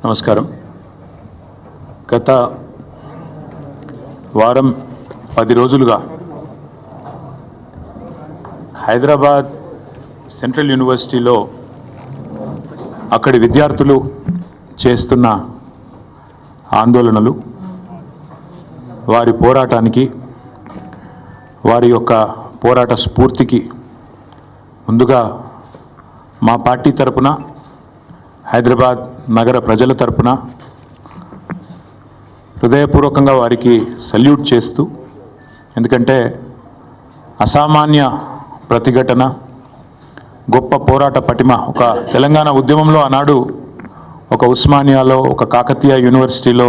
నమస్కారం. గత వారం 10 రోజులుగా హైదరాబాద్ సెంట్రల్ యూనివర్సిటీలో అక్కడి విద్యార్థులు చేస్తున్న ఆందోళనలు, వారి పోరాటానికి, వారి యొక్క పోరాట స్ఫూర్తికి ముందుగా మా పార్టీ తరపున, హైదరాబాద్ నగర ప్రజల తరపున హృదయపూర్వకంగా వారికి సల్యూట్ చేస్తూ, ఎందుకంటే అసామాన్య ప్రతిఘటన, గొప్ప పోరాట పటిమ, ఒక తెలంగాణ ఉద్యమంలో ఆనాడు ఒక ఉస్మానియాలో, ఒక కాకతీయ యూనివర్సిటీలో,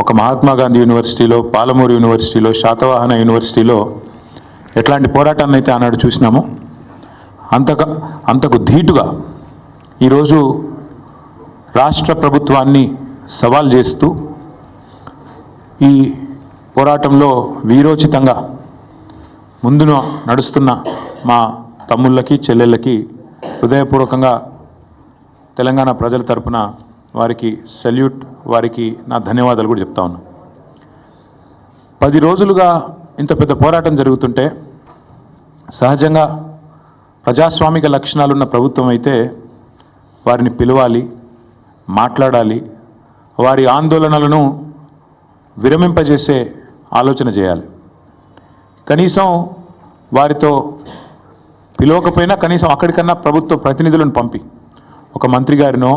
ఒక మహాత్మా గాంధీ యూనివర్సిటీలో, పాలమూరు యూనివర్సిటీలో, శాతవాహన యూనివర్సిటీలో ఎట్లాంటి పోరాటాన్ని అయితే ఆనాడు చూసినామో అంతకు ధీటుగా ఈరోజు రాష్ట్ర ప్రభుత్వాన్ని సవాల్ చేస్తూ ఈ పోరాటంలో వీరోచితంగా ముందున నడుస్తున్న మా తమ్ముళ్ళకి, చెల్లెళ్ళకి హృదయపూర్వకంగా తెలంగాణ ప్రజల తరపున వారికి సల్యూట్, వారికి నా ధన్యవాదాలు కూడా చెప్తా ఉన్నా. 10 రోజులుగా ఇంత పెద్ద పోరాటం జరుగుతుంటే సహజంగా ప్రజాస్వామిక లక్షణాలున్న ప్రభుత్వం అయితే వారిని పిలవాలి, మాట్లాడాలి, వారి ఆందోళనలను విరమింపజేసే ఆలోచన చేయాలి. కనీసం వారితో పిలవకపోయినా కనీసం అక్కడికన్నా ప్రభుత్వ ప్రతినిధులను పంపి, ఒక మంత్రి గారినో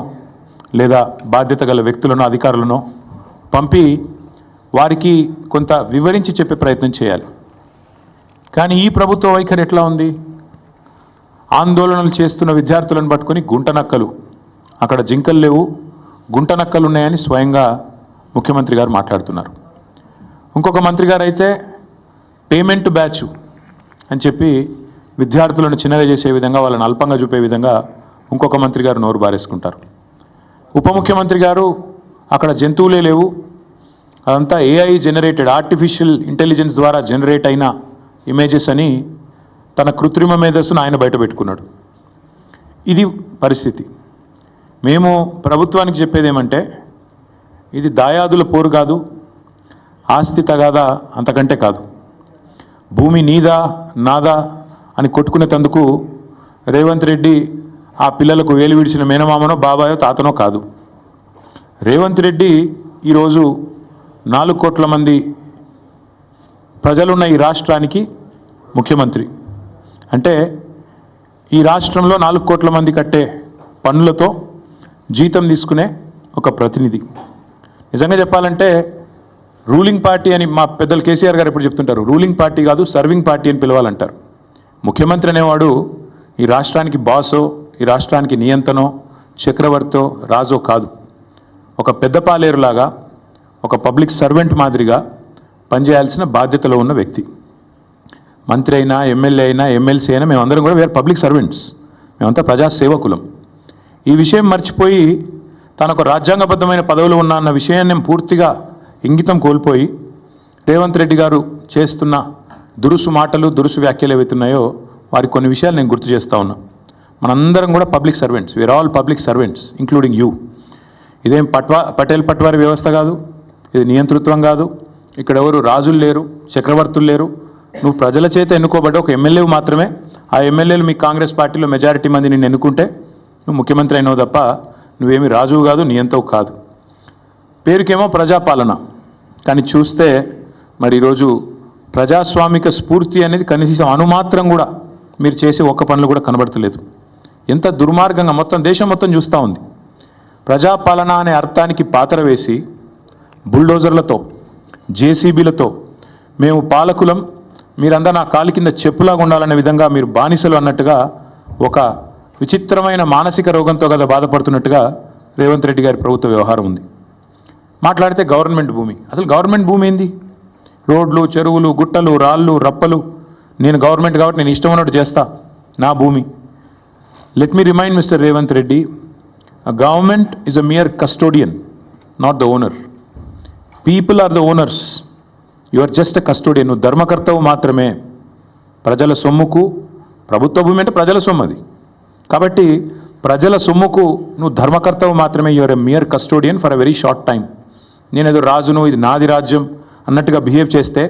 లేదా బాధ్యత గల వ్యక్తులను, అధికారులను పంపి వారికి కొంత వివరించి చెప్పే ప్రయత్నం చేయాలి. కానీ ఈ ప్రభుత్వ వైఖరి ఎట్లా ఉంది? ఆందోళనలు చేస్తున్న విద్యార్థులను పట్టుకొని గుంటనక్కలు, అక్కడ జింకలు లేవు, గుంటనక్కలు ఉన్నాయని స్వయంగా ముఖ్యమంత్రి గారు మాట్లాడుతున్నారు. ఇంకొక మంత్రి గారు అయితే పేమెంట్ బ్యాచ్ అని చెప్పి విద్యార్థులను చిన్నగా చేసే విధంగా, వాళ్ళని అల్పంగా చూపే విధంగా ఇంకొక మంత్రి గారు నోరు బారేసుకుంటారు. ఉప ముఖ్యమంత్రి గారు అక్కడ జంతువులే లేవు, అదంతా AI జనరేటెడ్, ఆర్టిఫిషియల్ ఇంటెలిజెన్స్ ద్వారా జనరేట్ అయిన ఇమేజెస్ అని తన కృత్రిమ మేధస్సును ఆయన బయట పెట్టుకున్నాడు. ఇది పరిస్థితి. మేము ప్రభుత్వానికి చెప్పేది ఏమంటే, ఇది దాయాదుల పోరు కాదు, ఆస్తి తగాదా అంతకంటే కాదు. భూమి నీదా నాదా అని కొట్టుకునేందుకు రేవంత్ రెడ్డి ఆ పిల్లలకు వేలు విడిచిన మేనమామనో, బాబాయో, తాతనో కాదు. రేవంత్ రెడ్డి ఈరోజు 4 కోట్ల మంది ప్రజలున్న ఈ రాష్ట్రానికి ముఖ్యమంత్రి. అంటే ఈ రాష్ట్రంలో 4 కోట్ల మంది కట్టే పన్నులతో జీతం తీసుకునే ఒక ప్రతినిధి. నిజంగా చెప్పాలంటే రూలింగ్ పార్టీ అని మా పెద్దలు కేసీఆర్ గారు ఎప్పుడు చెప్తుంటారు, రూలింగ్ పార్టీ కాదు సర్వింగ్ పార్టీ అని పిలవాలంటారు. ముఖ్యమంత్రి అనేవాడు ఈ రాష్ట్రానికి బాసో, ఈ రాష్ట్రానికి నియంతనో, చక్రవర్తో, రాజో కాదు. ఒక పెద్ద పాలేరులాగా, ఒక పబ్లిక్ సర్వెంట్ మాదిరిగా పనిచేయాల్సిన బాధ్యతలో ఉన్న వ్యక్తి. మంత్రి అయినా, ఎమ్మెల్యే అయినా, ఎమ్మెల్సీ అయినా మేమందరం కూడా వేరే పబ్లిక్ సర్వెంట్స్, మేమంతా ప్రజాసేవకులం. ఈ విషయం మర్చిపోయి తనకు రాజ్యాంగబద్ధమైన పదవులు ఉన్నా అన్న విషయాన్ని పూర్తిగా ఇంగితం కోల్పోయి రేవంత్ రెడ్డి గారు చేస్తున్న దురుసు మాటలు, దురుసు వ్యాఖ్యలు ఏవైతున్నాయో వారికి కొన్ని విషయాలు నేను గుర్తు చేస్తూ ఉన్నా. మనందరం కూడా public servants, we are all public servants including you. ఇదేం పటేల్ పట్వారి వ్యవస్థ కాదు, ఇది నియంతృత్వం కాదు. ఇక్కడ ఎవరు రాజులు లేరు, చక్రవర్తులు లేరు. నువ్వు ప్రజల చేత ఎన్నుకోబడ్డ ఒక ఎమ్మెల్యే మాత్రమే. ఆ ఎమ్మెల్యేలు మీ కాంగ్రెస్ పార్టీలో మెజారిటీ మంది నిన్ను ఎన్నుకుంటే నువ్వు ముఖ్యమంత్రి అయినావు తప్ప నువ్వేమి రాజువు కాదు, నియంతవు కాదు. పేరుకేమో ప్రజాపాలన, కానీ చూస్తే మరి ఈరోజు ప్రజాస్వామిక స్ఫూర్తి అనేది కనీసం అణుమాత్రం కూడా మీరు చేసే ఒక్క పనులు కూడా కనబడతలేదు. ఎంత దుర్మార్గంగా మొత్తం దేశం మొత్తం చూస్తూ ఉంది. ప్రజాపాలన అనే అర్థానికి పాతర వేసి బుల్డోజర్లతో, జేసీబీలతో మేము పాలకులం, మీరందరూ నా కాలు కింద చెప్పులాగా ఉండాలనే విధంగా మీరు బానిసలు అన్నట్టుగా, ఒక విచిత్రమైన మానసిక రోగంతో కదా బాధపడుతున్నట్టుగా రేవంత్ రెడ్డి గారి ప్రభుత్వ వ్యవహారం ఉంది. మాట్లాడితే గవర్నమెంట్ భూమి, అసలు గవర్నమెంట్ భూమి ఏంది? రోడ్లు, చెరువులు, గుట్టలు, రాళ్ళు, రప్పలు, నేను గవర్నమెంట్ కాబట్టి నేను ఇష్టం ఉన్నట్టు చేస్తా, నా భూమి. Let me remind mister Revanth Reddy, government is a mere custodian, not the owner. People are the owners, you are just a custodian. నువ్వు ధర్మకర్తవు మాత్రమే. ప్రజల సొమ్ముకు, ప్రభుత్వ భూమి అంటే ప్రజల సొమ్ము అది. కాబట్టి ప్రజల సొమ్ముకు నువ్వు ధర్మకర్తవు మాత్రమే, your a mere custodian for a very short time. నేనేదో రాజును, ఇది నాది రాజ్యం అన్నట్టుగా బిహేవ్ చేస్తే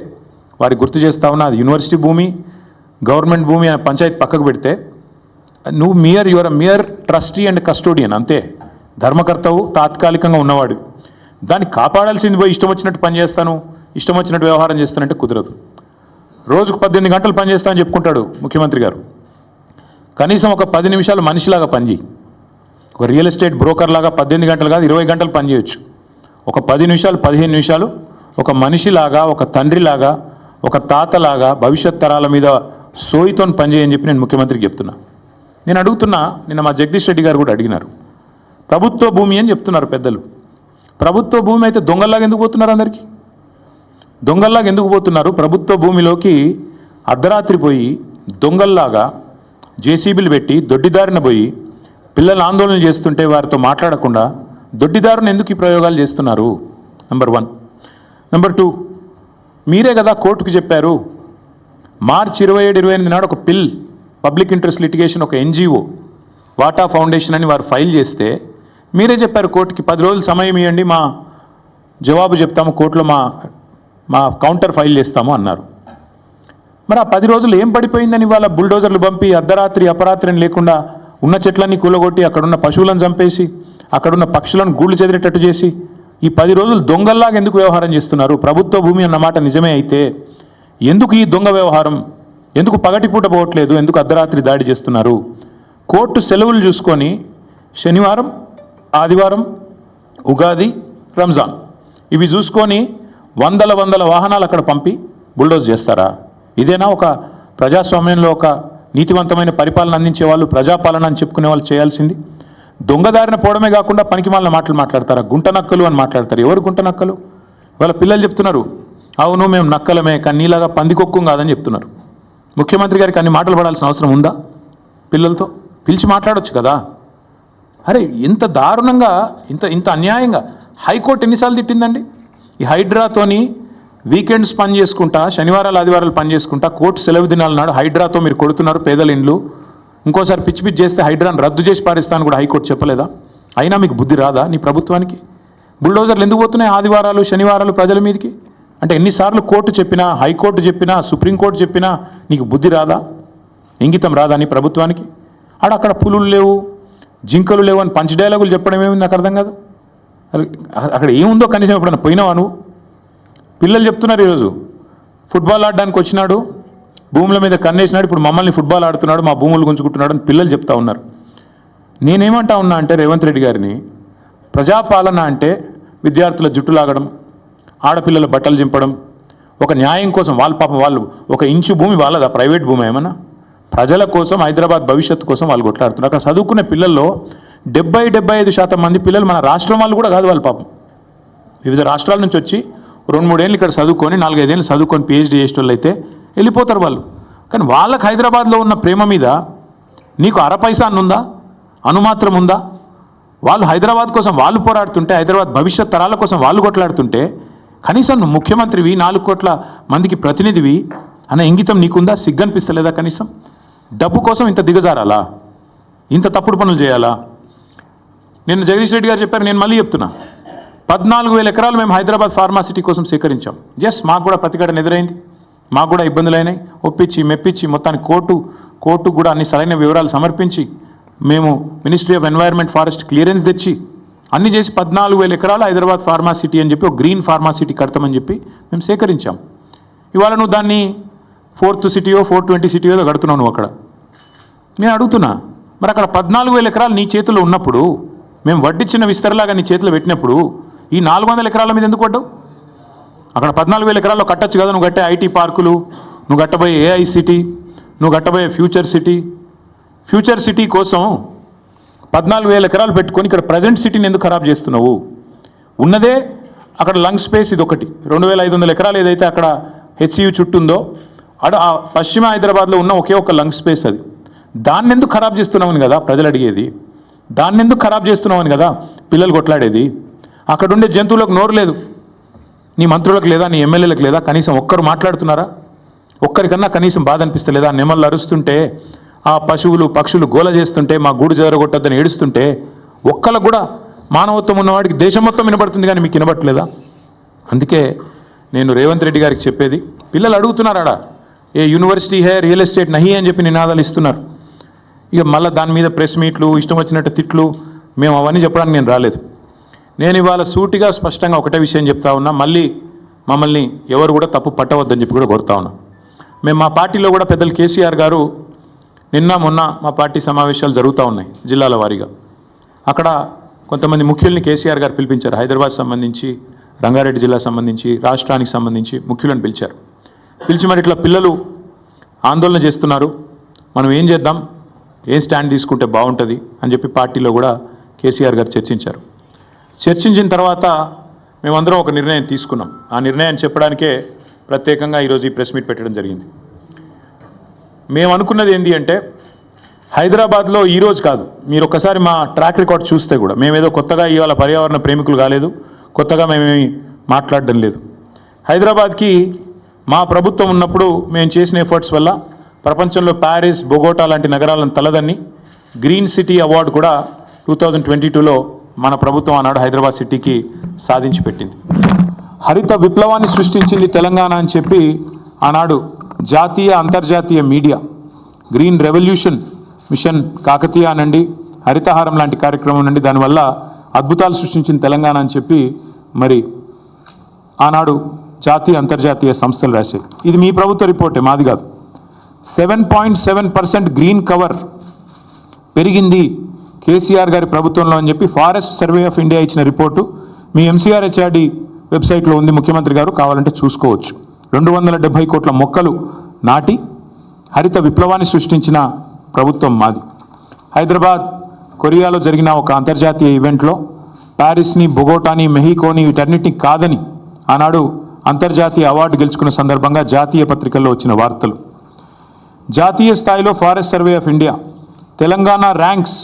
వారికి గుర్తు చేస్తా ఉన్నా, అది యూనివర్సిటీ భూమి, గవర్నమెంట్ భూమి, పంచాయతీ పక్కకు పెడితే నువ్వు your mere trustee and custodian అంతే. ధర్మకర్తవు తాత్కాలికంగా ఉన్నవాడు, దాన్ని కాపాడాల్సింది పోయి ఇష్టం వచ్చినట్టు పనిచేస్తాను, ఇష్టం వచ్చినట్టు వ్యవహారం చేస్తానంటే కుదరదు. రోజుకు 18 గంటలు పనిచేస్తానని చెప్పుకుంటాడు ముఖ్యమంత్రి గారు. కనీసం ఒక 10 నిమిషాలు మనిషిలాగా పనిచేయి. ఒక రియల్ ఎస్టేట్ బ్రోకర్ లాగా 18 గంటలు కాదు 20 గంటలు పనిచేయచ్చు. ఒక 10 నిమిషాలు 15 నిమిషాలు ఒక మనిషిలాగా, ఒక తండ్రిలాగా, ఒక తాతలాగా భవిష్యత్ తరాల మీద సోయితో పనిచేయని చెప్పి నేను ముఖ్యమంత్రికి చెప్తున్నా. నేను అడుగుతున్నా, నిన్న మా జగదీష్ రెడ్డి గారు కూడా అడిగినారు, ప్రభుత్వ భూమి అని చెప్తున్నారు పెద్దలు. ప్రభుత్వ భూమి అయితే దొంగల్లాగా ఎందుకు పోతున్నారు? అందరికీ దొంగల్లాగా ఎందుకు పోతున్నారు? ప్రభుత్వ భూమిలోకి అర్ధరాత్రి పోయి దొంగల్లాగా జేసీబీలు పెట్టి దొడ్డిదారిన పోయి పిల్లలు ఆందోళన చేస్తుంటే వారితో మాట్లాడకుండా దొడ్డిదారుని ఎందుకు ఈ ప్రయోగాలు చేస్తున్నారు? నెంబర్ 1. నెంబర్ 2, మీరే కదా కోర్టుకు చెప్పారు, మార్చి 27-28 నాడు ఒక పిల్ పబ్లిక్ ఇంట్రెస్ట్ లిటిగేషన్ ఒక ఎన్జిఓ వాటా ఫౌండేషన్ అని వారు ఫైల్ చేస్తే మీరే చెప్పారు కోర్టుకి 10 రోజులు సమయం ఇవ్వండి, మా జవాబు చెప్తాము, కోర్టులో మా కౌంటర్ ఫైల్ చేస్తాము అన్నారు. మరి ఆ 10 రోజులు ఏం పడిపోయిందని వాళ్ళ బుల్డోజర్లు పంపి అర్ధరాత్రి అపరాత్రిని లేకుండా ఉన్న చెట్లన్నీ కూలగొట్టి అక్కడున్న పశువులను చంపేసి అక్కడున్న పక్షులను గూళ్ళు చెదిరేటట్టు చేసి ఈ 10 రోజులు దొంగల్లాగా ఎందుకు వ్యవహారం చేస్తున్నారు? ప్రభుత్వ భూమి అన్నమాట నిజమే అయితే ఎందుకు ఈ దొంగ వ్యవహారం? ఎందుకు పగటిపూట పోవట్లేదు? ఎందుకు అర్ధరాత్రి దాడి చేస్తున్నారు? కోర్టు సెలవులు చూసుకొని శనివారం, ఆదివారం, ఉగాది, రంజాన్ ఇవి చూసుకొని వందల వాహనాలు అక్కడ పంపి బుల్డోజ్ చేస్తారా? ఇదేనా ఒక ప్రజాస్వామ్యంలో ఒక నీతివంతమైన పరిపాలన అందించే వాళ్ళు, ప్రజాపాలన అని చెప్పుకునే వాళ్ళు చేయాల్సింది? దొంగదారిన పోవడమే కాకుండా పనికిమాలిన మాటలు మాట్లాడతారా? గుంట నక్కలు అని మాట్లాడతారు. ఎవరు గుంట నక్కలు? వాళ్ళ పిల్లలు చెప్తున్నారు, అవును మేము నక్కలమే కానీ నీలాగా పందికొక్కు కాదని చెప్తున్నారు. ముఖ్యమంత్రి గారికి అన్ని మాటలు పడాల్సిన అవసరం ఉందా? పిల్లలతో పిలిచి మాట్లాడొచ్చు కదా. అరే ఇంత దారుణంగా, ఇంత అన్యాయంగా హైకోర్టు ఎన్నిసార్లు తిట్టిందండి? ఈ హైడ్రాతోని వీకెండ్స్ పని చేసుకుంటా, శనివారాలు ఆదివారాలు పని చేసుకుంటా, కోర్టు సెలవు దినాల నాడు హైడ్రాతో మీరు కొడుతున్నారు పేదల ఇండ్లు, ఇంకోసారి పిచ్చి చేస్తే హైడ్రాను రద్దు చేసి పారిస్తాను కూడా హైకోర్టు చెప్పలేదా? అయినా మీకు బుద్ధి రాదా నీ ప్రభుత్వానికి? బుల్డోజర్లు ఎందుకు పోతున్నాయి ఆదివారాలు శనివారాలు ప్రజల మీదకి? అంటే ఎన్నిసార్లు కోర్టు చెప్పినా, హైకోర్టు చెప్పినా, సుప్రీంకోర్టు చెప్పినా నీకు బుద్ధి రాదా? ఇంగితం రాదా నీ ప్రభుత్వానికి? అక్కడ పులులు లేవు, జింకలు లేవు అని పంచ్ డైలాగులు చెప్పడం ఏముంది నాకు అర్థం కాదు. అక్కడ ఏముందో కనీసం ఎప్పుడన్నా పోయినావా నువ్వు? పిల్లలు చెప్తున్నారు ఈరోజు ఫుట్బాల్ ఆడడానికి వచ్చినాడు, భూముల మీద కన్నేసినాడు, ఇప్పుడు మమ్మల్ని ఫుట్బాల్ ఆడుతున్నాడు, మా భూములు గుంజుకుంటున్నాడు అని పిల్లలు చెప్తా ఉన్నారు. నేనేమంటా ఉన్నా అంటే రేవంత్ రెడ్డి గారిని, ప్రజాపాలన అంటే విద్యార్థుల జుట్టు లాగడం, ఆడపిల్లల బట్టలు చింపడం, ఒక న్యాయం కోసం వాళ్ళు ఒక ఇంచు భూమి వాళ్ళదా? ప్రైవేట్ భూమి ఏమన్నా? ప్రజల కోసం, హైదరాబాద్ భవిష్యత్తు కోసం వాళ్ళు కొట్లాడుతున్నారు. అక్కడ చదువుకునే పిల్లల్లో 70-75% మంది పిల్లలు మన రాష్ట్రం వాళ్ళు కూడా కాదు. వాళ్ళు పాపం వివిధ రాష్ట్రాల నుంచి వచ్చి 2-3 ఏళ్ళు ఇక్కడ చదువుకొని 4-5 ఏళ్ళు చదువుకొని PhD చేసేటోళ్ళు అయితే వెళ్ళిపోతారు వాళ్ళు. కానీ వాళ్ళకి హైదరాబాద్లో ఉన్న ప్రేమ మీద నీకు అరపైసా అన్నుందా? అనుమాత్రం ఉందా? వాళ్ళు హైదరాబాద్ కోసం వాళ్ళు పోరాడుతుంటే, హైదరాబాద్ భవిష్యత్ తరాల కోసం వాళ్ళు కొట్లాడుతుంటే కనీసం నువ్వు ముఖ్యమంత్రివి, 4 కోట్ల మందికి ప్రతినిధివి అన్న ఇంగితం నీకుందా? సిగ్గనిపిస్తలేదా? కనీసం డబ్బు కోసం ఇంత దిగజారాలా? ఇంత తప్పుడు పనులు చేయాలా? నిన్న జగదీష్ రెడ్డి గారు చెప్పారు, నేను మళ్ళీ చెప్తున్నా, 14,000 ఎకరాలు మేము హైదరాబాద్ ఫార్మాసిటీ కోసం సేకరించాం. ఎస్, మాకు కూడా ప్రతిఘటన ఎదురైంది, మాకు కూడా ఇబ్బందులు అయినాయి. ఒప్పించి మెప్పించి మొత్తానికి కోర్టు కూడా అన్ని సరైన వివరాలు సమర్పించి మేము ministry of environment forest clearance తెచ్చి అన్ని చేసి 14,000 ఎకరాలు హైదరాబాద్ ఫార్మాసిటీ అని చెప్పి ఒక గ్రీన్ ఫార్మాసిటీ కడతామని చెప్పి మేము సేకరించాం. ఇవాళ నువ్వు దాన్ని 4th సిటీయో 420 సిటీయో కడుతున్నావు నువ్వు అక్కడ. నేను అడుగుతున్నా, మరి అక్కడ 14,000 ఎకరాలు నీ చేతిలో ఉన్నప్పుడు, మేము వడ్డిచ్చిన విస్తరలాగా నీ చేతిలో పెట్టినప్పుడు ఈ 400 ఎకరాల మీద ఎందుకు పడ్డావు? అక్కడ 14,000 ఎకరాల్లో కట్టచ్చు కదా. నువ్వు కట్టే ఐటీ పార్కులు, నువ్వు కట్టబోయే AI సిటీ, నువ్వు కట్టబోయే ఫ్యూచర్ సిటీ కోసం 14,000 ఎకరాలు పెట్టుకొని ఇక్కడ ప్రజెంట్ సిటీని ఎందుకు ఖరాబ్ చేస్తున్నావు? ఉన్నదే అక్కడ లంగ్ స్పేస్ ఇది ఒకటి, 2,500 ఎకరాలు ఏదైతే అక్కడ HCU చుట్టూ ఉందో ఆ పశ్చిమ హైదరాబాద్లో ఉన్న ఒకే ఒక లంగ్ స్పేస్ అది. దాన్ని ఎందుకు ఖరాబ్ చేస్తున్నామని కదా ప్రజలు అడిగేది. దాన్ని ఎందుకు ఖరాబ్ చేస్తున్నామని కదా పిల్లలు కొట్లాడేది. అక్కడ ఉండే జంతువులకు నోరు లేదు, నీ మంత్రులకు లేదా, నీ ఎమ్మెల్యేలకు లేదా? కనీసం ఒక్కరు మాట్లాడుతున్నారా? ఒక్కరికన్నా కనీసం బాధ అనిపిస్తలేదా? నెమళ్ళు అరుస్తుంటే ఆ పశువులు పక్షులు గోల చేస్తుంటే మా గూడు జరగొట్టద్దని ఏడుస్తుంటే ఒక్కళ్ళకు కూడా మానవత్వం ఉన్నవాడికి దేశం మొత్తం వినబడుతుంది, కానీ మీకు వినబట్టలేదా? అందుకే నేను రేవంత్ రెడ్డి గారికి చెప్పేది, పిల్లలు అడుగుతున్నారాడా ఏ యూనివర్సిటీ హే రియల్ ఎస్టేట్ నహి అని చెప్పి నినాదాలు ఇస్తున్నారు. ఇక మళ్ళీ దాని మీద ప్రెస్ మీట్లు ఇష్టం వచ్చినట్టు తిట్లు, మేము అవన్నీ చెప్పడానికి నేను రాలేదు. నేను ఇవాళ సూటిగా స్పష్టంగా ఒకటే విషయం చెప్తా ఉన్నా, మళ్ళీ మమ్మల్ని ఎవరు కూడా తప్పు పట్టవద్దని చెప్పి కూడా కోరుతా ఉన్నా. మేము మా పార్టీలో కూడా పెద్దలు కేసీఆర్ గారు నిన్న మొన్న మా పార్టీ సమావేశాలు జరుగుతూ ఉన్నాయి జిల్లాల వారీగా. అక్కడ కొంతమంది ముఖ్యుల్ని కేసీఆర్ గారు పిలిపించారు. హైదరాబాద్ సంబంధించి, రంగారెడ్డి జిల్లా సంబంధించి, రాష్ట్రానికి సంబంధించి ముఖ్యులను పిలిచారు. పిలిచి మరి ఇట్లా పిల్లలు ఆందోళన చేస్తున్నారు, మనం ఏం చేద్దాం, ఏం స్టాండ్ తీసుకుంటే బాగుంటుంది అని చెప్పి పార్టీలో కూడా కేసీఆర్ గారు చర్చించారు. చర్చించిన తర్వాత మేమందరం ఒక నిర్ణయం తీసుకున్నాం. ఆ నిర్ణయాన్ని చెప్పడానికే ప్రత్యేకంగా ఈరోజు ఈ ప్రెస్ మీట్ పెట్టడం జరిగింది. మేము అనుకున్నది ఏంటి అంటే, హైదరాబాద్లో ఈరోజు కాదు, మీరు ఒక్కసారి మా ట్రాక్ రికార్డ్ చూస్తే కూడా మేమేదో కొత్తగా ఇవాళ పర్యావరణ ప్రేమికులు కాలేదు, కొత్తగా మేమేమి మాట్లాడడం లేదు. హైదరాబాద్కి మా ప్రభుత్వం ఉన్నప్పుడు మేము చేసిన ఎఫర్ట్స్ వల్ల ప్రపంచంలో ప్యారిస్, బొగోటా లాంటి నగరాలను తలదన్ని గ్రీన్ సిటీ అవార్డు కూడా 2022లో మన ప్రభుత్వం ఆనాడు హైదరాబాద్ సిటీకి సాధించి పెట్టింది. హరిత విప్లవాన్ని సృష్టించింది తెలంగాణ అని చెప్పి ఆనాడు జాతీయ అంతర్జాతీయ media green revolution mission Kakatiya అనండి, హరితహారం లాంటి కార్యక్రమం నుండి దానివల్ల అద్భుతాలు సృష్టించిన తెలంగాణ అని చెప్పి మరి ఆనాడు జాతీయ అంతర్జాతీయ సంస్థలు రాశాయి. ఇది మీ ప్రభుత్వ రిపోర్టే, మాది కాదు. 7.7% గ్రీన్ కవర్ పెరిగింది కేసీఆర్ గారి ప్రభుత్వంలో అని చెప్పి ఫారెస్ట్ సర్వే ఆఫ్ ఇండియా ఇచ్చిన రిపోర్టు మీ MCRHRD వెబ్సైట్లో ఉంది, ముఖ్యమంత్రి గారు కావాలంటే చూసుకోవచ్చు. 270 కోట్ల మొక్కలు నాటి హరిత విప్లవాన్ని సృష్టించిన ప్రభుత్వం మాది. హైదరాబాద్, కొరియాలో జరిగిన ఒక అంతర్జాతీయ ఈవెంట్లో ప్యారిస్ని, బొగోటాని, మెహికోని వీటన్నిటిని కాదని ఆనాడు అంతర్జాతీయ అవార్డు గెలుచుకున్న సందర్భంగా జాతీయ పత్రికల్లో వచ్చిన వార్తలు. జాతీయ స్థాయిలో forest survey of India Telangana ranks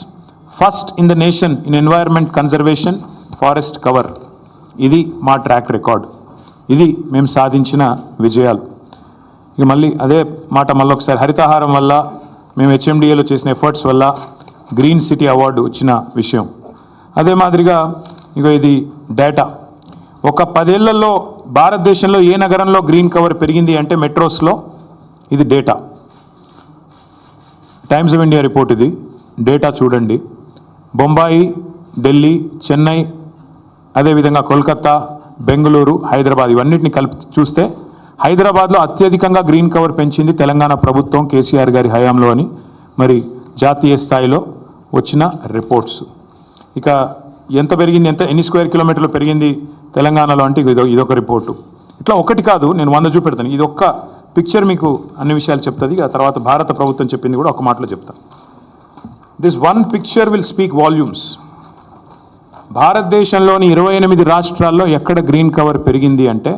first in the nation in environment conservation forest cover. ఇది మా ట్రాక్ రికార్డ్, ఇది మేము సాధించిన విజయాలు. ఇక మళ్ళీ అదే మాట మళ్ళొకసారి, హరితహారం వల్ల మేము HMDAలో చేసిన ఎఫర్ట్స్ వల్ల గ్రీన్ సిటీ అవార్డు వచ్చిన విషయం. అదే మాదిరిగా ఇక ఇది డేటా. ఒక 10 ఏళ్లలో భారతదేశంలో ఏ నగరంలో గ్రీన్ కవర్ పెరిగింది అంటే మెట్రోస్లో. ఇది data, times of India report. ఇది డేటా చూడండి. బొంబాయి, ఢిల్లీ, చెన్నై, అదేవిధంగా కోల్కతా, బెంగళూరు, హైదరాబాద్ ఇవన్నిటిని కలిపి చూస్తే హైదరాబాద్లో అత్యధికంగా గ్రీన్ కవర్ పెంచింది తెలంగాణ ప్రభుత్వం కేసీఆర్ గారి హయాంలో అని మరి జాతీయ స్థాయిలో వచ్చిన రిపోర్ట్స్. ఇక ఎంత పెరిగింది, ఎన్ని స్క్వేర్ కిలోమీటర్లు పెరిగింది తెలంగాణలో అంటే ఇదొక రిపోర్టు. ఇట్లా ఒకటి కాదు, నేను 100 చూపెడతాను. ఇది ఒక్క పిక్చర్ మీకు అన్ని విషయాలు చెప్తుంది. ఆ తర్వాత భారత ప్రభుత్వం చెప్పింది కూడా ఒక మాటలో చెప్తాను. This one picture will speak volumes. భారతదేశంలోని 28 రాష్ట్రాల్లో ఎక్కడ గ్రీన్ కవర్ పెరిగింది అంటే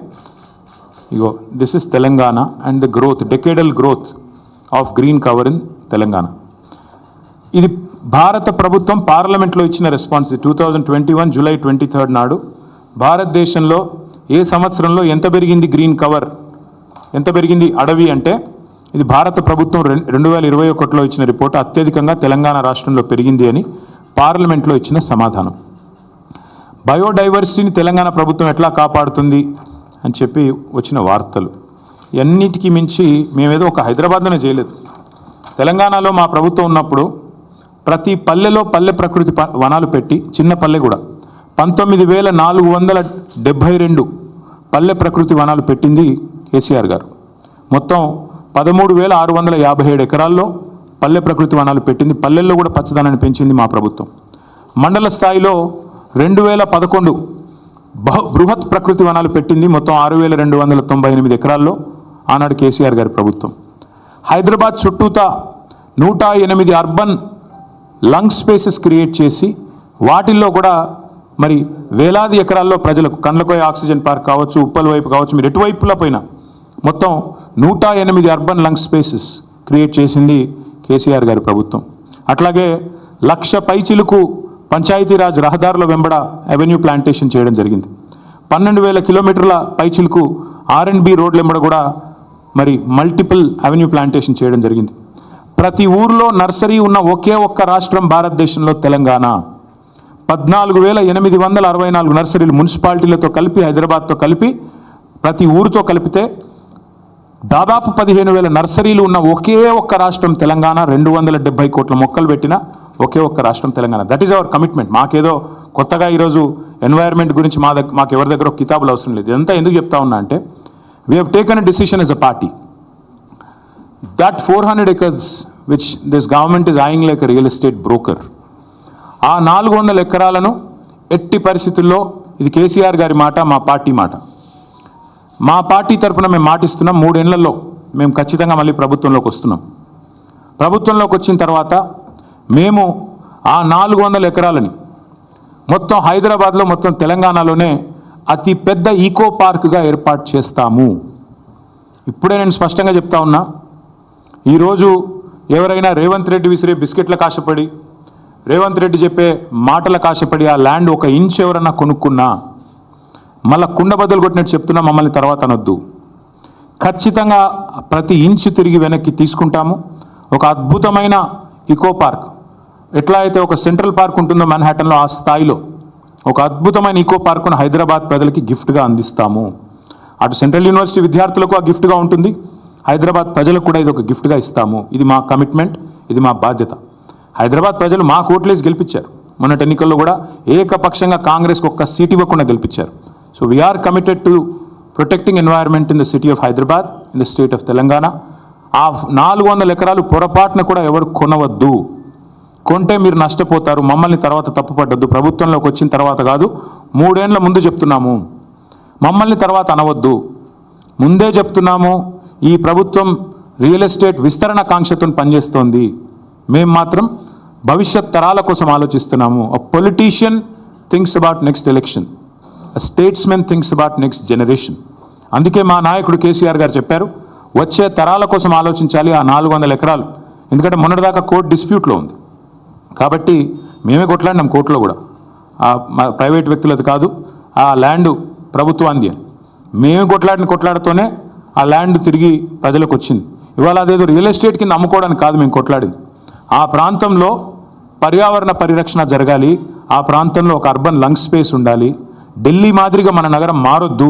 ఇగో this is Telangana and the growth, decadal growth of green cover in Telangana. ఇది భారత ప్రభుత్వం పార్లమెంట్లో ఇచ్చిన రెస్పాన్స్. 2021 జూలై 23 నాడు భారతదేశంలో ఏ సంవత్సరంలో ఎంత పెరిగింది గ్రీన్ కవర్, ఎంత పెరిగింది అడవి అంటే ఇది భారత ప్రభుత్వం 2021లో ఇచ్చిన రిపోర్టు. అత్యధికంగా తెలంగాణ రాష్ట్రంలో పెరిగింది అని పార్లమెంట్లో ఇచ్చిన సమాధానం. బయోడైవర్సిటీని తెలంగాణ ప్రభుత్వం ఎట్లా కాపాడుతుంది అని చెప్పి వచ్చిన వార్తలు. అన్నిటికీ మించి మేమేదో ఒక హైదరాబాద్లోనే చేయలేదు. తెలంగాణలో మా ప్రభుత్వం ఉన్నప్పుడు ప్రతి పల్లెలో పల్లె ప్రకృతి వనాలు పెట్టి, చిన్న పల్లె కూడా 19,472 పల్లె ప్రకృతి వనాలు పెట్టింది కేసీఆర్ గారు. మొత్తం 13,657 ఎకరాల్లో పల్లె ప్రకృతి వనాలు పెట్టింది. పల్లెల్లో కూడా పచ్చదనాన్ని పెంచింది మా ప్రభుత్వం. మండల స్థాయిలో 2011 బృహత్ ప్రకృతి వనాలు పెట్టింది. మొత్తం 6,298 ఎకరాల్లో ఆనాడు కేసీఆర్ గారి ప్రభుత్వం. హైదరాబాద్ చుట్టూతా 108 అర్బన్ లంగ్ స్పేసెస్ క్రియేట్ చేసి వాటిల్లో కూడా మరి వేలాది ఎకరాల్లో ప్రజలకు కండ్లకోయ ఆక్సిజన్ పార్క్ కావచ్చు, ఉప్పల్ వైపు కావచ్చు, మీరు ఎటువైపులా పోయినా మొత్తం 108 అర్బన్ లంగ్ స్పేసెస్ క్రియేట్ చేసింది కేసీఆర్ గారి ప్రభుత్వం. అట్లాగే 1,00,000 పైచిలుకు పంచాయతీరాజ్ రహదారుల వెంబడ అవెన్యూ ప్లాంటేషన్ చేయడం జరిగింది. 12,000 కిలోమీటర్ల పైచిలుకు R&B రోడ్ల వెంబడ కూడా మరి మల్టిపుల్ అవెన్యూ ప్లాంటేషన్ చేయడం జరిగింది. ప్రతి ఊర్లో నర్సరీ ఉన్న ఒకే ఒక్క రాష్ట్రం భారతదేశంలో తెలంగాణ. 14,864 నర్సరీలు మున్సిపాలిటీలతో కలిపి, హైదరాబాద్తో కలిపి, ప్రతి ఊరితో కలిపితే దాదాపు 15,000 నర్సరీలు ఉన్న ఒకే ఒక్క రాష్ట్రం తెలంగాణ. 270 కోట్ల మొక్కలు పెట్టిన ఒకే ఒక్క రాష్ట్రం Telangana. That is our commitment. మాకేదో కొత్తగా ఈరోజు ఎన్వైర్న్మెంట్ గురించి మాకు ఎవరి దగ్గర కితాబులు అవసరం లేదు. ఇదంతా ఎందుకు చెప్తా ఉన్నా అంటే, we have taken a decision yes a party that 400 acres which this government is eyeing like a real estate broker, ఆ 400 ఎకరాలను ఎట్టి పరిస్థితుల్లో, ఇది కేసీఆర్ గారి మాట, మా పార్టీ మాట, మా పార్టీ తరఫున మేము మాటిస్తున్నాం, 3 ఏళ్లలో మేము ఖచ్చితంగా మళ్ళీ ప్రభుత్వంలోకి వస్తున్నాం. ప్రభుత్వంలోకి వచ్చిన తర్వాత మేము ఆ 400 ఎకరాలని మొత్తం హైదరాబాద్లో, మొత్తం తెలంగాణలోనే అతి పెద్ద ఈకో పార్క్గా ఏర్పాటు చేస్తాము. ఇప్పుడే నేను స్పష్టంగా చెప్తా ఉన్నా, ఈరోజు ఎవరైనా రేవంత్ రెడ్డి విసిరే బిస్కెట్ల కాశపడి, రేవంత్ రెడ్డి చెప్పే మాటల కాశపడి ఆ ల్యాండ్ 1 ఇంచ్ ఎవరన్నా కొనుక్కున్నా మళ్ళీ కుండ బద్దలు కొట్టినట్టు చెప్తున్నా, మమ్మల్ని తర్వాత అనొద్దు. ఖచ్చితంగా ప్రతి ఇంచు తిరిగి వెనక్కి తీసుకుంటాము. ఒక అద్భుతమైన ఈకో పార్క్, ఎట్లా అయితే ఒక సెంట్రల్ పార్క్ ఉంటుందో మ్యాన్హాటన్లో, ఆ స్థాయిలో ఒక అద్భుతమైన ఈకో పార్కును హైదరాబాద్ ప్రజలకి గిఫ్ట్గా అందిస్తాము. అటు సెంట్రల్ యూనివర్సిటీ విద్యార్థులకు ఆ గిఫ్ట్గా ఉంటుంది, హైదరాబాద్ ప్రజలకు కూడా ఇది ఒక గిఫ్ట్గా ఇస్తాము. ఇది మా కమిట్మెంట్, ఇది మా బాధ్యత. హైదరాబాద్ ప్రజలు మా ఓట్లేసి గెలిపించారు. మొన్నటి ఎన్నికల్లో కూడా ఏకపక్షంగా కాంగ్రెస్కి 1 సీట్ ఇవ్వకుండా గెలిపించారు. So we are committed to protecting environment in the city of Hyderabad, in the state of Telangana. ఆ 400 ఎకరాలు పొరపాటున కూడా ఎవరు కొనవద్దు. కొంటే మీరు నష్టపోతారు. మమ్మల్ని తర్వాత తప్పుపడ్డద్దు. ప్రభుత్వంలోకి వచ్చిన తర్వాత కాదు, 3 ఏళ్ల ముందు చెప్తున్నాము. మమ్మల్ని తర్వాత అనవద్దు. ముందే చెప్తున్నాము, ఈ ప్రభుత్వం రియల్ ఎస్టేట్ విస్తరణ కాంక్షతో పనిచేస్తోంది. మేము మాత్రం భవిష్యత్ తరాల కోసం ఆలోచిస్తున్నాము. A politician thinks about next election, a statesmen thinks about next generation. అందుకే మా నాయకుడు కేసీఆర్ గారు చెప్పారు, వచ్చే తరాల కోసం ఆలోచించాలి. ఆ 400 ఎకరాలు, ఎందుకంటే మొన్నటిదాకా కోర్టు డిస్ప్యూట్లో ఉంది కాబట్టి మేమే కొట్లాడినాం కోర్టులో కూడా. ప్రైవేట్ వ్యక్తులది కాదు, ఆ ల్యాండ్ ప్రభుత్వాంది అని మేమే కొట్లాడుతూనే ఆ ల్యాండ్ తిరిగి ప్రజలకు వచ్చింది. ఇవాళ అదేదో రియల్ ఎస్టేట్ కింద అమ్ముకోవడానికి కాదు మేము కొట్లాడింది. ఆ ప్రాంతంలో పర్యావరణ పరిరక్షణ జరగాలి, ఆ ప్రాంతంలో ఒక అర్బన్ లంగ్ స్పేస్ ఉండాలి. ఢిల్లీ మాదిరిగా మన నగరం మారొద్దు.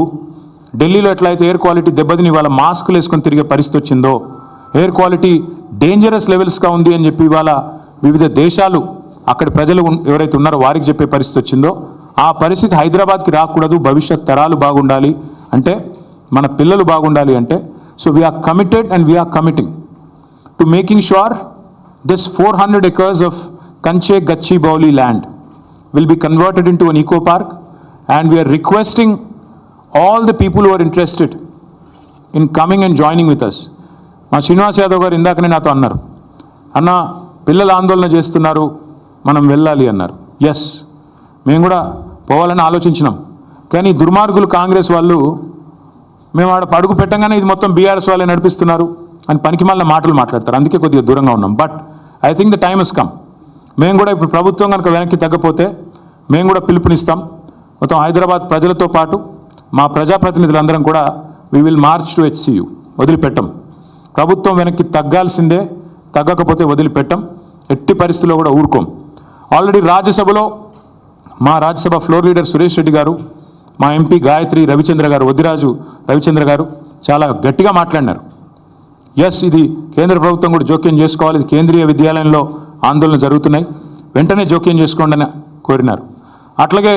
ఢిల్లీలో ఎట్లయితే ఎయిర్ క్వాలిటీ దెబ్బతిని ఇవాళ మాస్కులు వేసుకొని తిరిగే పరిస్థితి వచ్చిందో, ఎయిర్ క్వాలిటీ డేంజరస్ లెవెల్స్గా ఉంది అని చెప్పి ఇవాళ వివిధ దేశాలు అక్కడి ప్రజలు ఎవరైతే ఉన్నారో వారికి చెప్పే పరిస్థితి వచ్చిందో, ఆ పరిస్థితి హైదరాబాద్కి రాకూడదు. భవిష్యత్ తరాలు బాగుండాలి అంటే, మన పిల్లలు బాగుండాలి అంటే, so we are committed and we are committing to making sure this 400 acres of Kanche Gachibowli land will be converted into an eco park, and we are requesting all the people who are interested in coming and joining with us. మా శ్రీనివాస్ యాదవ్ గారు ఇందాకనే నాతో అన్నారు, అన్న పిల్లలు ఆందోళన చేస్తున్నారు, మనం వెళ్ళాలి అన్నారు. ఎస్, మేము కూడా పోవాలని ఆలోచించినాం. కానీ దుర్మార్గులు కాంగ్రెస్ వాళ్ళు మేము ఆడ పడుగు పెట్టంగానే ఇది మొత్తం బీఆర్ఎస్ వాళ్ళే నడిపిస్తున్నారు అని పనికిమాలిన మాటలు మాట్లాడతారు. అందుకే కొద్దిగా దూరంగా ఉన్నాం. But I think the time has come. మేము కూడా ఇప్పుడు ప్రభుత్వం కనుక వెనక్కి తగ్గపోతే మేము కూడా పిలుపునిస్తాం. మొత్తం హైదరాబాద్ ప్రజలతో పాటు మా ప్రజాప్రతినిధులందరం కూడా we will March to HCU. వదిలిపెట్టం. ప్రభుత్వం వెనక్కి తగ్గాల్సిందే, తగ్గకపోతే వదిలిపెట్టం. ఎట్టి పరిస్థితుల్లో కూడా ఊరుకోం. ఆల్రెడీ రాజ్యసభలో మా రాజ్యసభ ఫ్లోర్ లీడర్ సురేష్ రెడ్డి గారు, మా ఎంపీ గాయత్రి రవిచంద్ర గారు, వద్దిరాజు రవిచంద్ర గారు చాలా గట్టిగా మాట్లాడినారు. ఎస్, ఇది కేంద్ర ప్రభుత్వం కూడా జోక్యం చేసుకోవాలి. ఇది కేంద్రీయ విద్యాలయంలో ఆందోళన జరుగుతున్నాయి, వెంటనే జోక్యం చేసుకోండి అని కోరినారు. అట్లాగే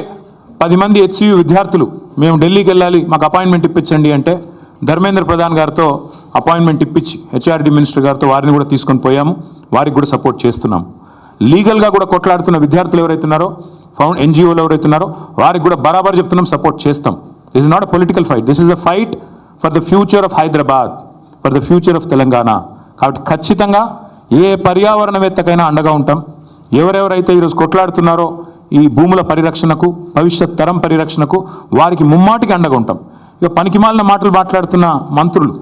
10 మంది HCU విద్యార్థులు మేము ఢిల్లీకి వెళ్ళాలి, మాకు అపాయింట్మెంట్ ఇప్పించండి అంటే ధర్మేంద్ర ప్రధాన్ గారితో అపాయింట్మెంట్ ఇప్పించి HRD మినిస్టర్ గారితో వారిని కూడా తీసుకొని పోయాము. వారికి కూడా సపోర్ట్ చేస్తున్నాము. లీగల్గా కూడా కొట్లాడుతున్న విద్యార్థులు ఎవరైతే ఉన్నారో, NGOలు ఎవరైతే ఉన్నారో వారికి కూడా బరాబర్ చెప్తున్నాం, సపోర్ట్ చేస్తాం. This is not a political fight, this is a fight for the future of Hyderabad, for the future of Telangana. కాబట్టి ఖచ్చితంగా ఏ పర్యావరణవేత్తకైనా అండగా ఉంటాం. ఎవరెవరైతే ఈరోజు కొట్లాడుతున్నారో ఈ భూముల పరిరక్షణకు, భవిష్యత్ తరం పరిరక్షణకు, వారికి ముమ్మాటికి అండగా ఉంటాం. ఇక పనికిమాలిన మాటలు మాట్లాడుతున్న మంత్రులు,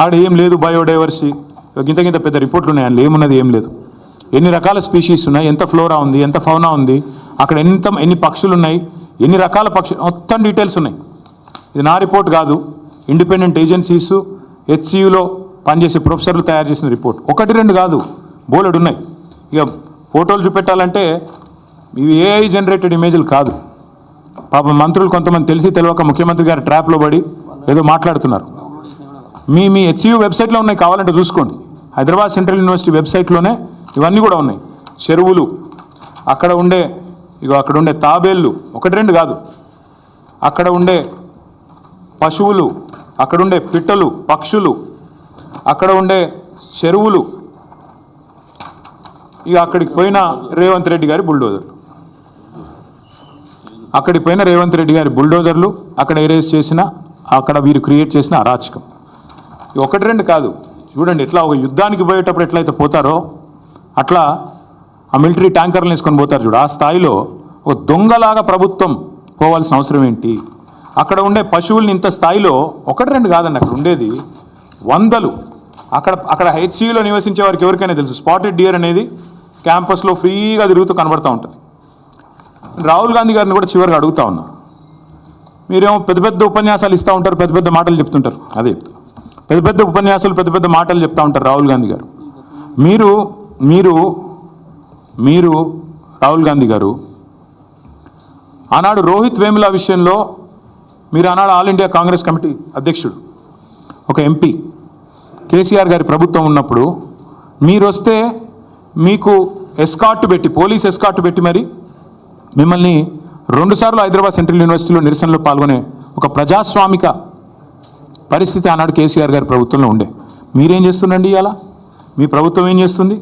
ఆడ ఏం లేదు బయోడైవర్సిటీ, గింత పెద్ద రిపోర్ట్లు ఉన్నాయి, అందులో ఏమున్నది ఏం లేదు. ఎన్ని రకాల స్పీషీస్ ఉన్నాయి, ఎంత ఫ్లోరా ఉంది, ఎంత ఫౌనా ఉంది, అక్కడ ఎన్ని పక్షులు ఉన్నాయి, ఎన్ని రకాల పక్షులు, మొత్తం డీటెయిల్స్ ఉన్నాయి. ఇది నా రిపోర్ట్ కాదు. ఇండిపెండెంట్ ఏజెన్సీస్ HCUలో పనిచేసే ప్రొఫెసర్లు తయారు చేసిన రిపోర్ట్. ఒకటి రెండు కాదు, బోలెడు ఉన్నాయి. ఇక ఫోటోలు చూపెట్టాలంటే ఇవి ఏఐ జనరేటెడ్ ఇమేజ్లు కాదు. పాపం మంత్రులు కొంతమంది తెలిసి తెలియక ముఖ్యమంత్రి గారి ట్రాప్లో పడి ఏదో మాట్లాడుతున్నారు. మీ హెచ్సియు వెబ్సైట్లో ఉన్నాయి, కావాలంటే చూసుకోండి. హైదరాబాద్ సెంట్రల్ యూనివర్సిటీ వెబ్సైట్లోనే ఇవన్నీ కూడా ఉన్నాయి. చెరువులు, అక్కడ ఉండే తాబేళ్ళు, ఒకటి రెండు కాదు, అక్కడ ఉండే పశువులు, అక్కడ ఉండే పిట్టలు, పక్షులు, అక్కడ ఉండే చెరువులు, ఇక అక్కడికి పోయిన రేవంత్ రెడ్డి గారి బుల్డోజర్లు, అక్కడ ఎరేజ్ చేసిన, అక్కడ వీరు క్రియేట్ చేసిన అరాచకం. ఒకటి రెండు కాదు, చూడండి ఎట్లా ఒక యుద్ధానికి పోయేటప్పుడు ఎట్లయితే పోతారో అట్లా ఆ మిలిటరీ ట్యాంకర్లు వేసుకొని పోతారు చూడు, ఆ స్థాయిలో ఒక దొంగలాగా ప్రభుత్వం పోవాల్సిన అవసరం ఏంటి? అక్కడ ఉండే పశువుల్ని ఇంత స్థాయిలో ఒకటి రెండు కాదండి, అక్కడ ఉండేది వందలు. అక్కడ హెచ్సియులో నివసించే వారికి ఎవరికైనా తెలుసు, స్పాటెడ్ డియర్ అనేది క్యాంపస్లో ఫ్రీగా తిరుగుతూ కనబడుతూ ఉంటుంది. రాహుల్ గాంధీ గారిని కూడా చివరిగా అడుగుతా ఉన్నా, మీరేమో పెద్ద పెద్ద ఉపన్యాసాలు ఇస్తూ ఉంటారు, పెద్ద పెద్ద మాటలు చెప్తుంటారు, అదే పెద్ద పెద్ద ఉపన్యాసాలు పెద్ద పెద్ద మాటలు చెప్తూ ఉంటారు రాహుల్ గాంధీ గారు. మీరు రాహుల్ గాంధీ గారు ఆనాడు రోహిత్ వేముల విషయంలో మీరు ఆనాడు ఆల్ ఇండియా కాంగ్రెస్ కమిటీ అధ్యక్షుడు, ఒక ఎంపీ, కేసీఆర్ గారి ప్రభుత్వం ఉన్నప్పుడు మీరు వస్తే మీకు ఎస్కార్ట్ పెట్టి, పోలీస్ ఎస్కార్ట్ పెట్టి మరి మిమ్మల్ని 2 సార్లు హైదరాబాద్ సెంట్రల్ యూనివర్సిటీలో నిరసనలో పాల్గొనే ఒక ప్రజాస్వామిక పరిస్థితి ఆనాడు కేసీఆర్ గారి ప్రభుత్వంలో ఉండే. మీరేం చేస్తుండండి ఇవాళ? మీ ప్రభుత్వం ఏం చేస్తుంది?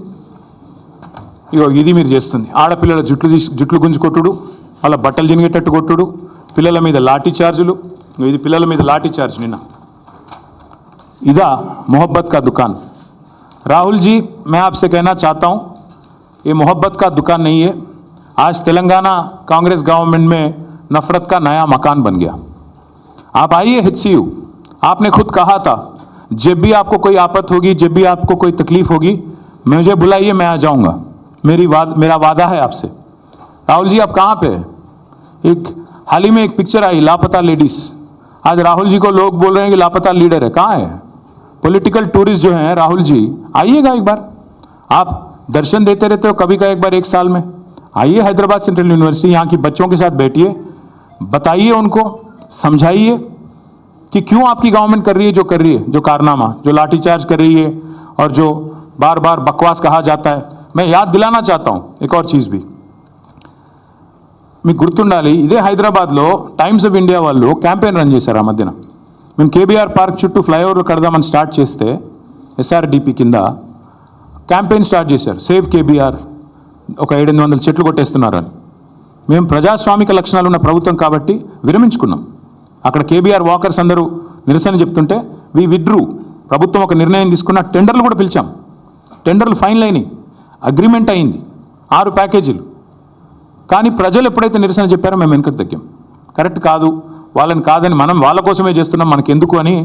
ఇగో ఇది మీరు చేస్తుంది. ఆడపిల్లల జుట్లు గుంజు కొట్టుడు, వాళ్ళ బట్టలు జినిగేటట్టు కొట్టుడు, పిల్లల మీద లాఠీ చార్జులు. ఇది పిల్లల మీద లాఠీ చార్జ్ నిన్న. ఇదా मोहब्बत का दुकान? राहुल जी, मैं आपसे कहना चाहता हूँ, ये मोहब्बत का दुकान नहीं है. आज तेलंगाना कांग्रेस गवर्नमेंट में नफरत का नया मकान बन गया. आप आइए HCU, आपने खुद कहा था जब भी आपको कोई आफत होगी, जब भी आपको कोई तकलीफ होगी, मुझे बुलाइए, मैं आ जाऊँगा. मेरा वादा है आपसे. राहुल जी, आप कहाँ पे? हाल ही में एक पिक्चर आई, लापता लेडीज. आज राहुल जी को लोग बोल रहे हैं कि लापता लीडर है. कहाँ है? पॉलिटिकल टूरिस्ट जो हैं राहुल जी, आइएगा एक बार. आप दर्शन देते रहते हो कभी का एक बार 1 साल में. आइए हैदराबाद सेंट्रल यूनिवर्सिटी, यहाँ की बच्चों के साथ बैठिए, बताइए उनको, समझाइए कि क्यों आपकी गवर्नमेंट कर रही है जो कर रही है, जो कारनामा, जो लाठीचार्ज कर रही है और जो बार बार बकवास कहा जाता है. मैं याद दिलाना चाहता हूँ एक और चीज़ भी. మీకు గుర్తుండాలి, ఇదే హైదరాబాద్లో టైమ్స్ ఆఫ్ ఇండియా వాళ్ళు క్యాంపెయిన్ రన్ చేశారు ఆ మధ్యన. మేము కేబీఆర్ పార్క్ చుట్టూ ఫ్లైఓవర్లు కడదామని స్టార్ట్ చేస్తే SRDP కింద క్యాంపెయిన్ స్టార్ట్ చేశారు, సేవ్ కేబీఆర్, ఒక 700 చెట్లు కొట్టేస్తున్నారు అని. మేము ప్రజాస్వామిక లక్షణాలు ఉన్న ప్రభుత్వం కాబట్టి విరమించుకున్నాం. అక్కడ కేబీఆర్ వాకర్స్ అందరూ నిరసన చెప్తుంటే వి విడ్రూ. ప్రభుత్వం ఒక నిర్ణయం తీసుకున్న, టెండర్లు కూడా పిలిచాం, టెండర్లు ఫైనల్ అయినాయి, అగ్రిమెంట్ అయింది, 6 ప్యాకేజీలు. కానీ ప్రజలు ఎప్పుడైతే నిరసన చెప్పారో మేము వెనుకకు తగ్గాం. కరెక్ట్ కాదు, వాళ్ళని కాదని, మనం వాళ్ళ కోసమే చేస్తున్నాం, మనకెందుకు అని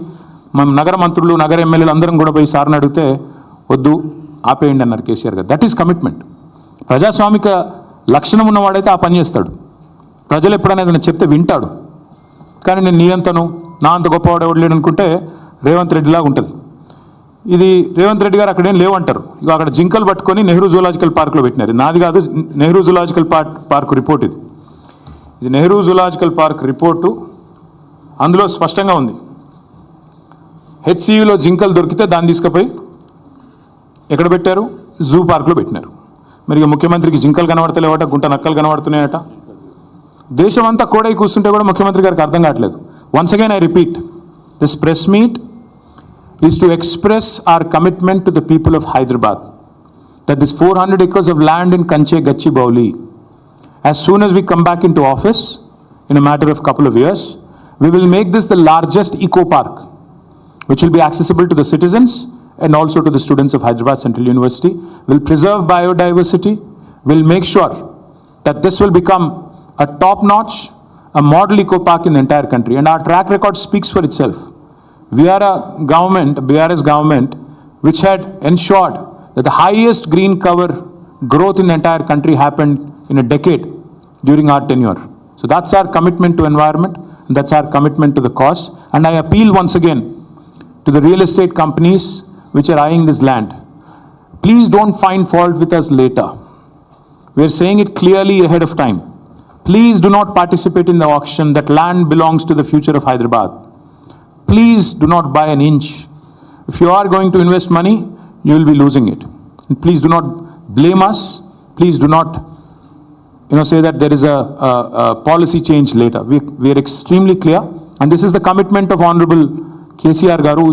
మనం నగర మంత్రులు, నగర ఎమ్మెల్యేలు అందరం కూడా పోయి సార్ని అడిగితే వద్దు, ఆపేయండి అన్నారు కేసీఆర్ గారు. That is commitment. ప్రజాస్వామిక లక్షణం ఉన్నవాడైతే ఆ పని చేస్తాడు. ప్రజలు ఎప్పుడైనా ఏదైనా చెప్తే వింటాడు. కానీ నేను నీ అంతను, నా అంత గొప్పవాడు ఎవడు లేడు అనుకుంటే రేవంత్ రెడ్డిలాగా ఉంటుంది. ఇది రేవంత్ రెడ్డి గారు అక్కడేం లేవంటారు. ఇక అక్కడ జింకలు పట్టుకొని నెహ్రూ జూలాజికల్ పార్క్లో పెట్టినారు. నాది కాదు, నెహ్రూ జూలాజికల్ పార్క్ రిపోర్ట్ ఇది. ఇది నెహ్రూ జూలాజికల్ పార్క్ రిపోర్టు. అందులో స్పష్టంగా ఉంది, HCUలో జింకలు దొరికితే దాన్ని తీసుకుపోయి ఎక్కడ పెట్టారు? జూ పార్క్లో పెట్టినారు. మరి ఇక ముఖ్యమంత్రికి జింకలు కనబడతలేవట, గుంట నక్కలు కనబడుతున్నాయట. దేశం అంతా కోడై కూర్చుంటే కూడా ముఖ్యమంత్రి గారికి అర్థం కావట్లేదు. Once again I repeat, this press meet is to express our commitment to the people of Hyderabad that this 400 acres of land in Kanche Gachibowli, as soon as we come back into office in a matter of couple of years, we will make this the largest eco park which will be accessible to the citizens and also to the students of Hyderabad Central University. We'll preserve biodiversity, we'll make sure that this will become a top notch, a model eco park in the entire country, and our track record speaks for itself. We are a government, BRS government, which had ensured that the highest green cover growth in the entire country happened in a decade during our tenure. So that's our commitment to environment, and that's our commitment to the cause. And I appeal once again to the real estate companies, which are eyeing this land, please don't find fault with us later. We are saying it clearly ahead of time. Please do not participate in the auction. That land belongs to the future of Hyderabad. Please do not buy an inch. If you are going to invest money, you will be losing it. And please do not blame us. Please do not, say that there is a policy change later. We are extremely clear, and this is the commitment of Honorable KCR Garu,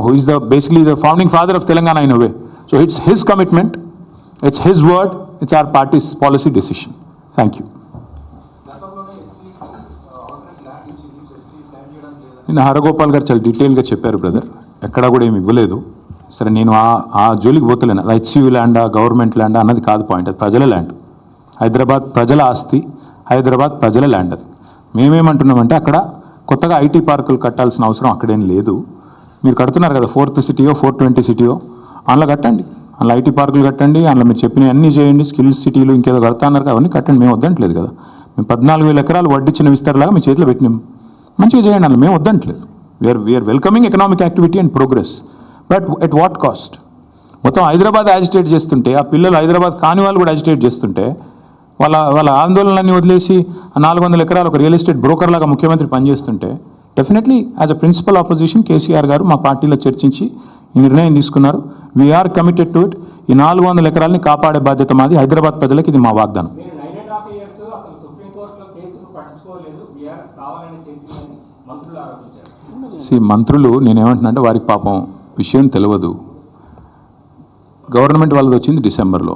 who is basically the founding father of Telangana in a way. So it's his commitment, it's his word, it's our party's policy decision. Thank you. నిన్న హరగోపాల్ గారు చాలా డీటెయిల్గా చెప్పారు brother, ఎక్కడా కూడా ఏమి ఇవ్వలేదు. సరే, నేను ఆ జోలికి పోతలేను. అది హెచ్సియు ల్యాండా గవర్నమెంట్ ల్యాండా అన్నది కాదు పాయింట్. అది ప్రజల ల్యాండ్. హైదరాబాద్ ప్రజల ఆస్తి, హైదరాబాద్ ప్రజల ల్యాండ్. అది మేమేమంటున్నామంటే అక్కడ కొత్తగా ఐటీ పార్కులు కట్టాల్సిన అవసరం అక్కడేం లేదు. మీరు కడుతున్నారు కదా 4th సిటీయో 420 సిటీయో, అందులో కట్టండి. అందులో ఐటీ పార్కులు కట్టండి, అందులో మీరు చెప్పినవి అన్నీ చేయండి. స్కిల్స్ సిటీలు ఇంకేదో కడతా అన్నారు, అవన్నీ కట్టండి. మేము వద్దంటలేదు కదా. మేము 14,000 ఎకరాలు వడ్డిచ్చిన విస్తారలాగా మీ చేతిలో పెట్టినాం. మంచిగా చేయండి, అందులో మేము వద్దంటలేదు. We are welcoming economic activity and progress, but at what cost? మొత్తం హైదరాబాద్ యాజిటేట్ చేస్తుంటే, ఆ పిల్లలు హైదరాబాద్ కాని వాళ్ళు కూడా యాజిటేట్ చేస్తుంటే, వాళ్ళ ఆందోళనలన్నీ వదిలేసి 400 ఎకరాలు ఒక రియల్ ఎస్టేట్ బ్రోకర్ లాగా ముఖ్యమంత్రి పనిచేస్తుంటే, definitely as a principal opposition KCR garu మా పార్టీలో చర్చించి ఈ నిర్ణయం తీసుకున్నారు. We are committed to it. ఈ 400 ఎకరాలని కాపాడే బాధ్యత మాది. హైదరాబాద్ ప్రజలకు ఇది మా వాగ్దానం. మంత్రులు నేనేమంటున్నా అంటే, వారికి పాపం విషయం తెలియదు. గవర్నమెంట్ వాళ్ళది వచ్చింది డిసెంబర్లో,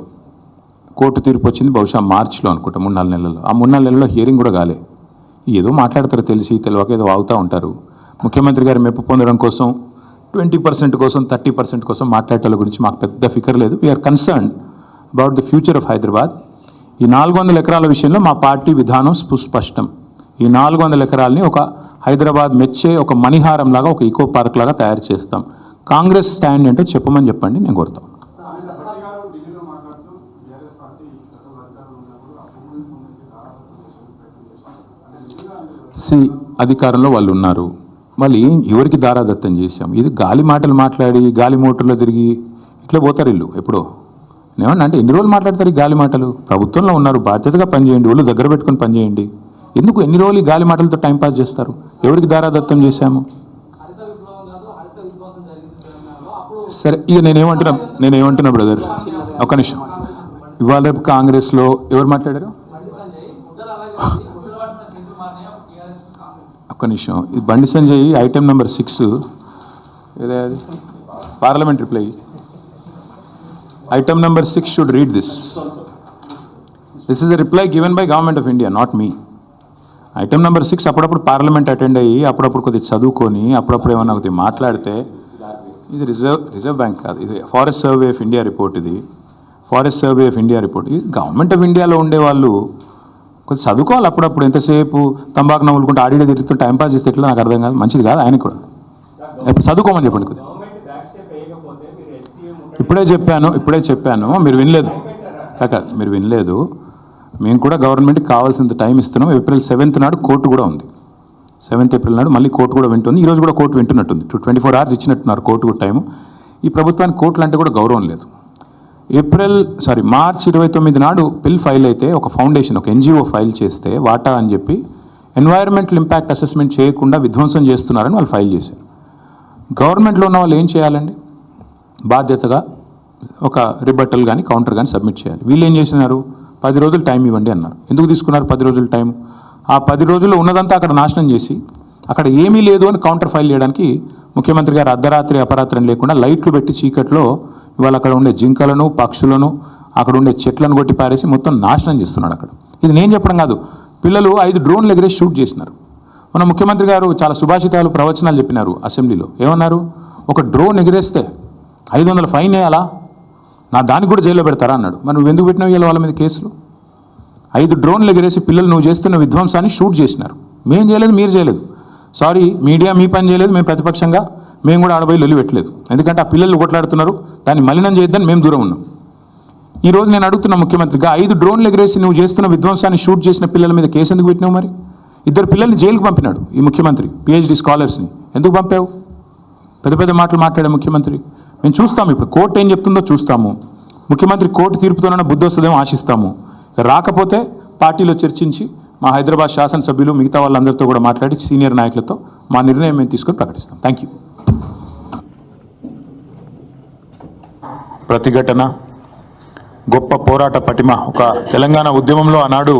కోర్టు తీర్పు వచ్చింది బహుశా మార్చిలో అనుకుంటా, 3-4 నెలల్లో. ఆ 3-4 నెలల్లో హియరింగ్ కూడా కాలే. ఏదో మాట్లాడతారు, తెలియక ఏదో వాగుతూ ఉంటారు. ముఖ్యమంత్రి గారు మెప్పు పొందడం కోసం 20% కోసం 30% కోసం మాట్లాడేటోళ్ళ గురించి మాకు పెద్ద ఫికర్ లేదు. We are concern about the future of Hyderabad. ఈ 400 ఎకరాల విషయంలో మా పార్టీ విధానం సుస్పష్టం. ఈ 400 ఎకరాలని ఒక హైదరాబాద్ మెచ్చే ఒక మణిహారం లాగా, ఒక ఈకో పార్క్ లాగా తయారు చేస్తాం. కాంగ్రెస్ స్టాండ్ ఏంటో చెప్పమని చెప్పండి, నేను కోరుతాం. అధికారంలో వాళ్ళు ఉన్నారు, వాళ్ళు ఎవరికి దారాదత్తం చేశాం? ఇది గాలి మాటలు మాట్లాడి గాలి మోటార్లో తిరిగి ఇట్లా పోతారు వీళ్ళు. ఎప్పుడో ఏమన్నా అంటే ఎన్ని రోజులు మాట్లాడతారు ఈ గాలి మాటలు? ప్రభుత్వంలో ఉన్నారు, బాధ్యతగా పనిచేయండి, వాళ్ళు దగ్గర పెట్టుకొని పనిచేయండి. ఎందుకు ఎన్ని రోజులు ఈ గాలి మాటలతో టైంపాస్ చేస్తారు? ఎవరికి దారాదత్తం చేశాము? సరే, ఇక నేనేమంటున్నా బ్రదర్, ఒక నిమిషం. ఇవాళ రేపు కాంగ్రెస్లో ఎవరు మాట్లాడారు? ఒక్క నిమిషం. ఇది బండి సంజయ్ ఐటెం నెంబర్ 6 ఏదే అది parliament reply. Item number 6 should read this. This is a reply given by government of India, not me. Item number 6 అప్పుడప్పుడు పార్లమెంట్ అటెండ్ అయ్యి, అప్పుడప్పుడు కొద్దిగా చదువుకొని, అప్పుడప్పుడు ఏమన్నా కొద్దిగా మాట్లాడితే, ఇది రిజర్వ్ బ్యాంక్ కాదు, ఇది forest survey of India report. ఇది forest survey of India report. ఇది గవర్నమెంట్ ఆఫ్ ఇండియాలో ఉండేవాళ్ళు కొంచెం చదువుకోవాలి అప్పుడప్పుడు. ఎంతసేపు తంబాకు నవ్వులుకుంటే ఆడిడే తిరుగుతూ టైంపాస్ చేస్తే ఎట్లా నాకు అర్థం కాదు. మంచిది కాదు ఆయనకు కూడా. ఇప్పుడు చదువుకోమని చెప్పండి కొద్దిగా. ఇప్పుడే చెప్పాను, మీరు వినలేదు కాక, మీరు వినలేదు. మేము కూడా గవర్నమెంట్కి కావాల్సినంత టైం ఇస్తున్నాం. ఏప్రిల్ 7th నాడు కోర్టు కూడా ఉంది. 7th ఏప్రిల్ నాడు మళ్ళీ కోర్టు కూడా వింటుంది. ఈరోజు కూడా కోర్టు వింటున్నట్టుంది. 24 hours ఇచ్చినట్టున్నారు కోర్టు కూడా టైము. ఈ ప్రభుత్వానికి కోర్టులు అంటే కూడా గౌరవం లేదు. మార్చ్ 29 నాడు బిల్ ఫైల్ అయితే, ఒక ఫౌండేషన్, ఒక NGO ఫైల్ చేస్తే వాటా అని చెప్పి ఎన్వైరన్మెంటల్ ఇంపాక్ట్ అసెస్మెంట్ చేయకుండా విధ్వంసం చేస్తున్నారని వాళ్ళు ఫైల్ చేశారు. గవర్నమెంట్లో ఉన్న వాళ్ళు ఏం చేయాలండి? బాధ్యతగా ఒక రిబట్టల్ కానీ కౌంటర్ కానీ సబ్మిట్ చేయాలి. వీళ్ళు ఏం చేసినారు? 10 రోజులు టైం ఇవ్వండి అన్నారు. ఎందుకు తీసుకున్నారు 10 రోజులు టైం? ఆ 10 రోజుల్లో ఉన్నదంతా అక్కడ నాశనం చేసి, అక్కడ ఏమీ లేదు అని కౌంటర్ ఫైల్ చేయడానికి ముఖ్యమంత్రి గారు అర్ధరాత్రి అపరాత్రం లేకుండా లైట్లు పెట్టి చీకట్లో ఇవాళ అక్కడ ఉండే జింకలను, పక్షులను, అక్కడ ఉండే చెట్లను కొట్టి పారేసి మొత్తం నాశనం చేస్తున్నాడు అక్కడ. ఇది నేను చెప్పడం కాదు, పిల్లలు 5 డ్రోన్లు ఎగిరేసి షూట్ చేసినారు. మన ముఖ్యమంత్రి గారు చాలా సుభాషితాలు, ప్రవచనాలు చెప్పినారు అసెంబ్లీలో. ఏమన్నారు? ఒక డ్రోన్ ఎగిరేస్తే 500 ఫైన్ వేయాలా, నా దానికి కూడా జైల్లో పెడతారా అన్నాడు. మరి నువ్వు ఎందుకు పెట్టినావు ఇవాళ వాళ్ళ మీద కేసులు? 5 డ్రోన్లు ఎగిరేసి పిల్లలు నువ్వు చేస్తున్న విధ్వంసాన్ని షూట్ చేసినారు. మేము చేయలేదు, మీరు చేయలేదు. సారీ, మీడియా మీ పని చేయలేదు, మేము ప్రతిపక్షంగా మేము కూడా ఆడబోయి లొల్లి పెట్టలేదు. ఎందుకంటే ఆ పిల్లలు కొట్లాడుతున్నారు, దాన్ని మలినం చేయొద్దని మేము దూరం ఉన్నాం. ఈరోజు నేను అడుగుతున్న ముఖ్యమంత్రిగా, 5 డ్రోన్లు ఎగిరేసి నువ్వు చేస్తున్న విధ్వంసాన్ని షూట్ చేసిన పిల్లల మీద కేసు ఎందుకు పెట్టినావు? మరి 2 పిల్లల్ని జైలుకు పంపినాడు ఈ ముఖ్యమంత్రి, PhD స్కాలర్స్ని. ఎందుకు పంపావు? పెద్ద పెద్ద మాటలు మాట్లాడే ముఖ్యమంత్రి. మేము చూస్తాము, ఇప్పుడు కోర్టు ఏం చెప్తుందో చూస్తాము. ముఖ్యమంత్రి కోర్టు తీర్పుతోనైనా బుద్ధి వస్తుందేమో ఆశిస్తాము. రాకపోతే పార్టీలో చర్చించి మా హైదరాబాద్ శాసనసభ్యులు మిగతా వాళ్ళందరితో కూడా మాట్లాడి సీనియర్ నాయకులతో మా నిర్ణయం మేము తీసుకొని ప్రకటిస్తాం. Thank you. ప్రతిఘటన, గొప్ప పోరాట పటిమ, ఒక తెలంగాణ ఉద్యమంలో ఆనాడు